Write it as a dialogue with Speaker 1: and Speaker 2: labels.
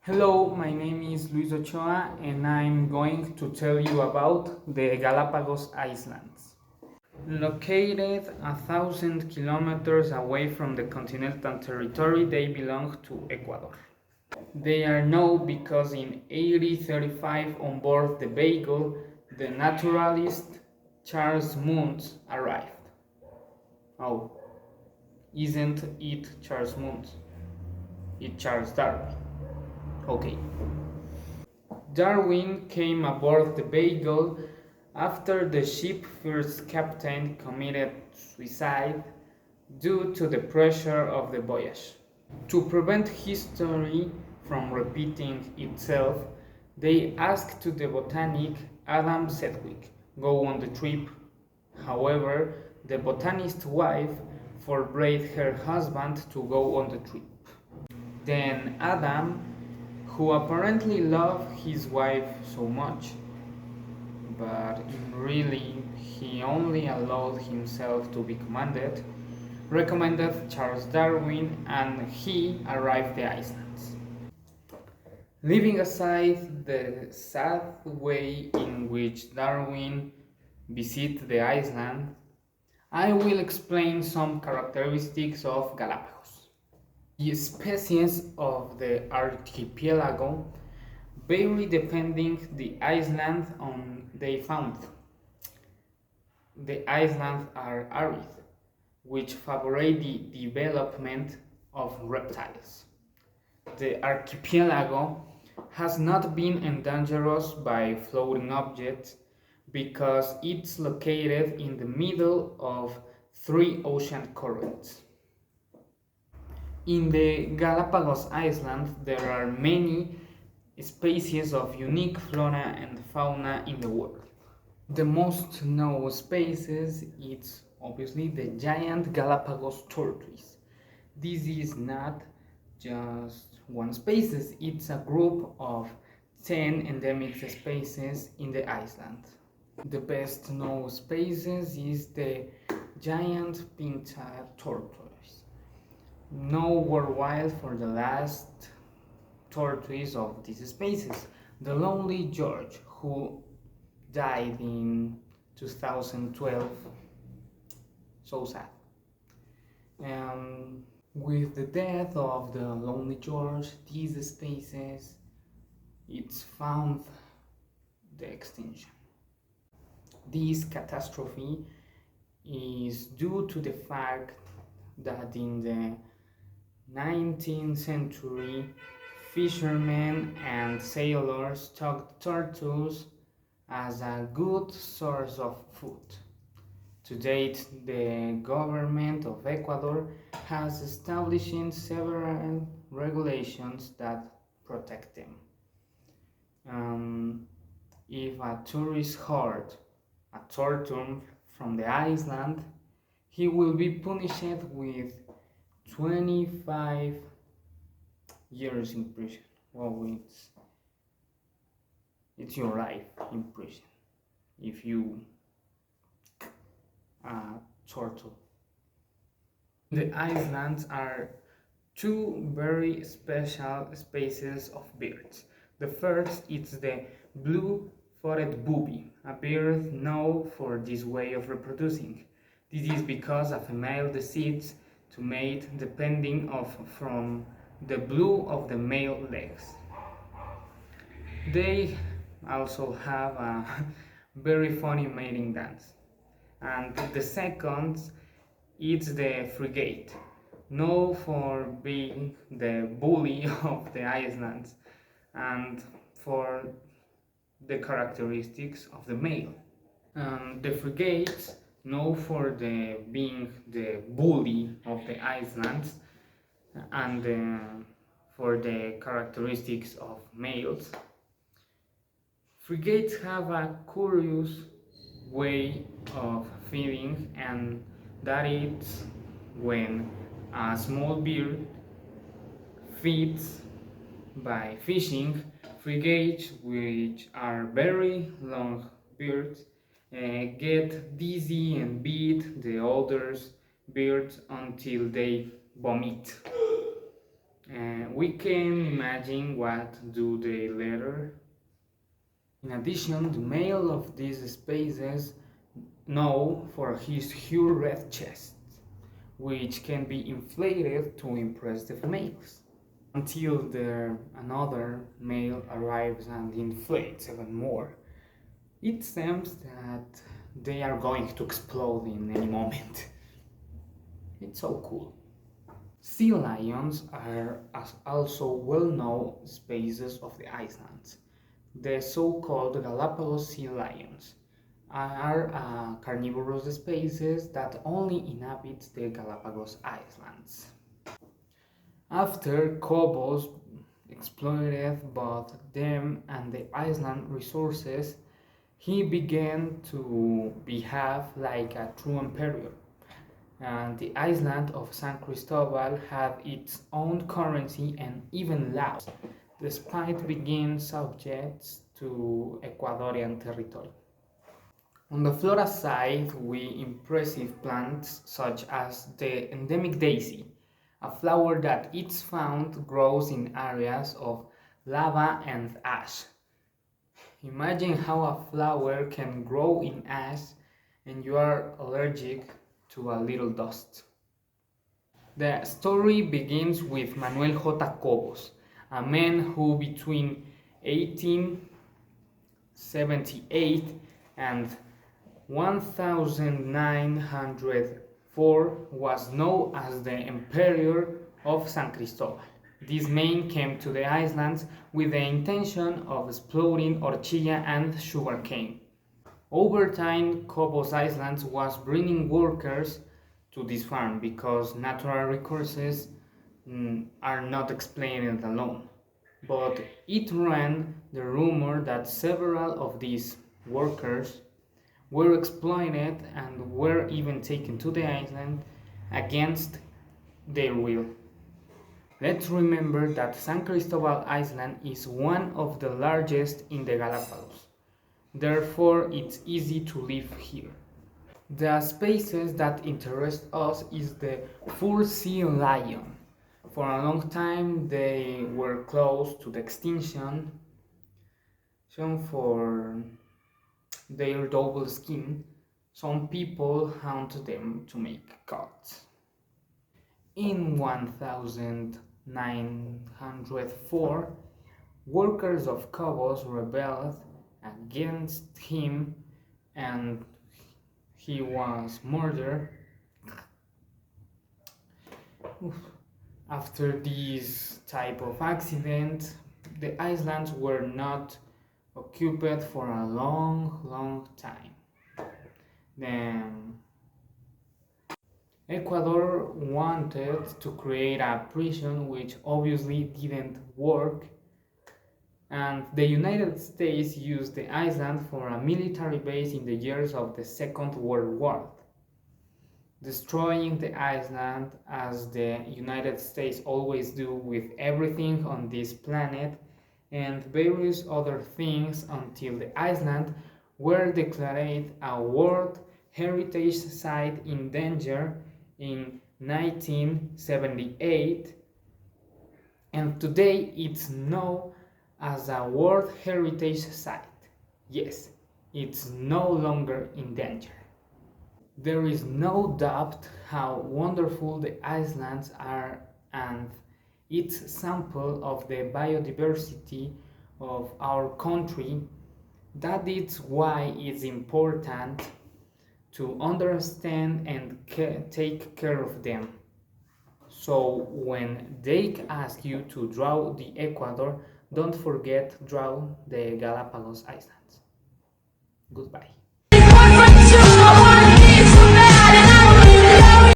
Speaker 1: Hello, my name is Luis Ochoa and I'm going to tell you about the Galápagos Islands. Located 1,000 kilometers away from the continental territory, they belong to Ecuador. They are known because in 1835 on board the Beagle, the naturalist Charles Muntz arrived. Oh, isn't it Charles Muntz? It's Charles Darwin. Okay. Darwin came aboard the Beagle after the ship's first captain committed suicide due to the pressure of the voyage. To prevent history from repeating itself, they asked the botanist Adam Sedgwick go on the trip. However, the botanist's wife forbade her husband to go on the trip. Then Adam, who apparently loved his wife so much, but really he only allowed himself to be commanded, recommended Charles Darwin and he arrived the islands. Leaving aside the sad way in which Darwin visited the island, I will explain some characteristics of Galapagos. The species of the archipelago vary depending the island on they found. The islands are arid, which favorite the development of reptiles. The archipelago has not been endangered by floating objects because it's located in the middle of three ocean currents. In the Galapagos Islands, there are many species of unique flora and fauna in the world. The most known species is obviously the giant Galapagos tortoise. This is not just one species, it's a group of 10 endemic species in the island. The best known species is the giant pinta tortoise, known worldwide for the last tortoise of this species, the lonely George, who died in 2012. So sad. With the death of the lonely George, this species it's found the extinction. This catastrophe is due to the fact that in the 19th century, fishermen and sailors took turtles as a good source of food. To date, the government of Ecuador has established several regulations that protect them. If a tourist hurt a turtle from the island, he will be punished with 25 years in prison. Well, it's your life in prison if you turtle. The islands are two very special species of birds. The first is the blue-footed booby, a bird known for this way of reproducing. This is because a female decides to mate depending from the blue of the male legs. They also have a very funny mating dance. And the second is the frigate, known for being the bully of the islands and for the characteristics of the male. The frigate, known for being the bully of the islands and for the characteristics of males. Frigates have a curious way of feeding, and that is when a small bird feeds by fishing. Frigates, which are very long birds, get dizzy and beat the older birds until they vomit. We can imagine what do they later. In addition, the male of these species known for his huge red chest, which can be inflated to impress the females, until another male arrives and inflates even more. It seems that they are going to explode in any moment. It's so cool. Sea lions are also well-known species of the islands. The so-called Galápagos sea lions are carnivorous species that only inhabit the Galápagos Islands. After Cobos exploited both them and the island resources, he began to behave like a true emperor, and the island of San Cristobal had its own currency and even laws, despite being subject to Ecuadorian territory. On the flora side, we impressive plants such as the endemic daisy, a flower that it's found grows in areas of lava and ash. Imagine how a flower can grow in ash and you are allergic to a little dust. The story begins with Manuel J. Cobos, a man who between 1878 and 1904 was known as the Emperor of San Cristobal. This man came to the islands with the intention of exploring orchilla and sugarcane. Over time, Cobos Islands was bringing workers to this farm because natural resources are not explained alone. But it ran the rumor that several of these workers were exploited and were even taken to the island against their will. Let's remember that San Cristobal Island is one of the largest in the Galápagos. Therefore, it's easy to live here. The species that interest us is the fur sea lion. For a long time, they were close to the extinction for their double skin. Some people hunt them to make cuts. In 1904, workers of Cobos rebelled against him and he was murdered. After this type of accident, the islands were not occupied for a long time. Then Ecuador wanted to create a prison which obviously didn't work, and the United States used the island for a military base in the years of the Second World War, destroying the island as the United States always do with everything on this planet, and various other things until the island were declared a World Heritage Site in danger in 1978, and today it's known as a World Heritage Site. Yes, it's no longer in danger. There is no doubt how wonderful the islands are, and it's a sample of the biodiversity of our country. That is why it's important to understand and take care of them. So when they ask you to draw the Ecuador, don't forget draw the Galapagos Islands. Goodbye.